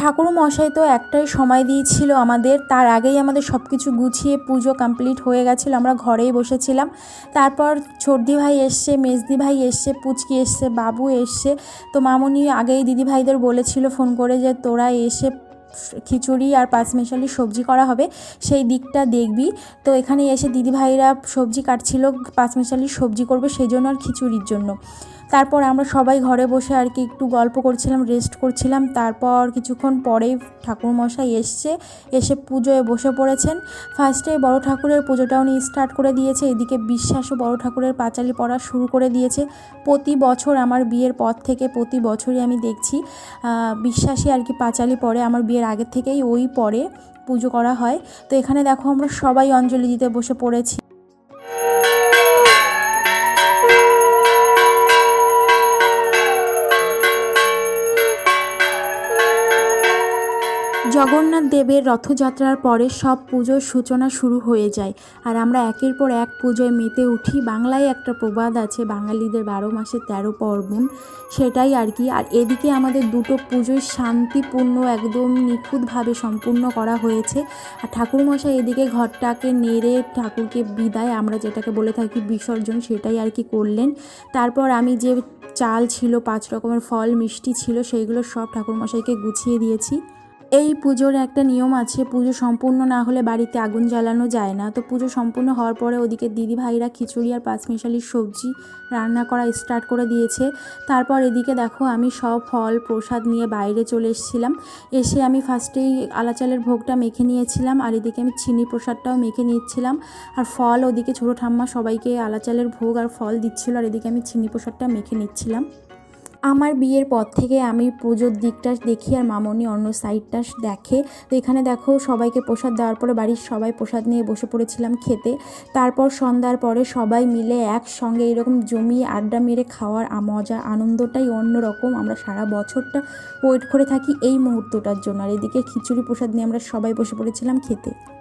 ঠাকুর মশাই তো একটাই সময় দিয়েছিল আমাদের, তার আগেই আমাদের সব কিছু গুছিয়ে পুজো কমপ্লিট হয়ে গেছিলো, আমরা ঘরেই বসেছিলাম। তারপর ছোটদি ভাই এসছে, মেজদি ভাই এসছে, পুচকি এসছে, বাবু এসছে। তো মামুনি আগেই দিদিভাইদের বলেছিল ফোন করে যে তোরা এসে খিচুড়ি আর পাঁচমেশালি সবজি করা হবে, সেই দিকটা দেখবি। তো এখানে এসে দিদিভাইরা সবজি কাটছিল, পাঁচমেশালি সবজি করবে সেই জন্য আর খিচুড়ির জন্য। তারপর আমরা সবাই ঘরে বসে আর কি একটু গল্প করছিলাম, রেস্ট করছিলাম। তারপর কিছুক্ষণ পরেই ঠাকুরমশাই এসে পুজোয় বসে পড়েছেন। ফার্স্টে বড় ঠাকুরের পুজোটাও নিয়ে স্টার্ট করে দিয়েছে, এদিকে বিশ্বাসও বড় ঠাকুরের পাঁচালি পড়া শুরু করে দিয়েছে। প্রতি বছর আমার বিয়ের পর থেকে প্রতি বছরই আমি দেখছি বিশ্বাসই আর কি পাঁচালি পড়ে, আমার বিয়ের আগের থেকেই ওই পরে পুজো করা হয়। তো এখানে দেখো আমরা সবাই অঞ্জলি দিতে বসে পড়েছি। জগন্নাথ দেবের রথযাত্রার পরে সব পুজোর সূচনা শুরু হয়ে যায়, আর আমরা একের পর এক পুজোয় মেতে উঠি। বাংলায় একটা প্রবাদ আছে, বাঙালিদের 12 মাসে 13 পার্বণ, সেটাই আর কি। আর এদিকে আমাদের দুটো পুজোই শান্তিপূর্ণ একদম নিখুঁতভাবে সম্পূর্ণ করা হয়েছে। আর ঠাকুরমশাই এদিকে ঘরটাকে নেড়ে ঠাকুরকে বিদায়, আমরা যেটাকে বলে থাকি বিসর্জন, সেটাই আর কি করলেন। তারপর আমি যে চাল ছিল, 5 রকমের ফল মিষ্টি ছিল, সেইগুলো সব ঠাকুরমশাইকে গুছিয়ে দিয়েছি। এই পুজোর একটা নিয়ম আছে, পুজো সম্পূর্ণ না হলে বাড়িতে আগুন জ্বালানো যায় না। তো পুজো সম্পূর্ণ হওয়ার পরে ওদিকে দিদিভাইরা খিচুড়ি আর পাঁচমিশালির সবজি রান্না করা স্টার্ট করে দিয়েছে। তারপর এদিকে দেখো আমি সব ফল প্রসাদ নিয়ে বাইরে চলে এসেছিলাম। এসে আমি ফার্স্টেই আলাচালের ভোগটা মেখে নিয়েছিলাম, আর এদিকে আমি চিনি প্রসাদটাও মেখে নিচ্ছিলাম। আর ফল ওদিকে ছোটো ঠাম্মা সবাইকে আলাচালের ভোগ আর ফল দিচ্ছিল, আর এদিকে আমি চিনি প্রসাদটা মেখে নিচ্ছিলাম। আমার বিয়ের পর থেকে আমি পুজোর দিকটা দেখি আর মামনি অন্য সাইডটা দেখে। তো এখানে দেখো সবাইকে প্রসাদ দেওয়ার পরে বাড়ির সবাই প্রসাদ নিয়ে বসে পড়েছিলাম খেতে। তারপর সন্ধ্যার পরে সবাই মিলে একসঙ্গে এরকম জমিয়ে আড্ডা মেরে খাওয়ার মজা আনন্দটাই অন্যরকম। আমরা সারা বছরটা ওয়েট করে থাকি এই মুহূর্তটার জন্য। আর এদিকে খিচুড়ি প্রসাদ নিয়ে আমরা সবাই বসে পড়েছিলাম খেতে।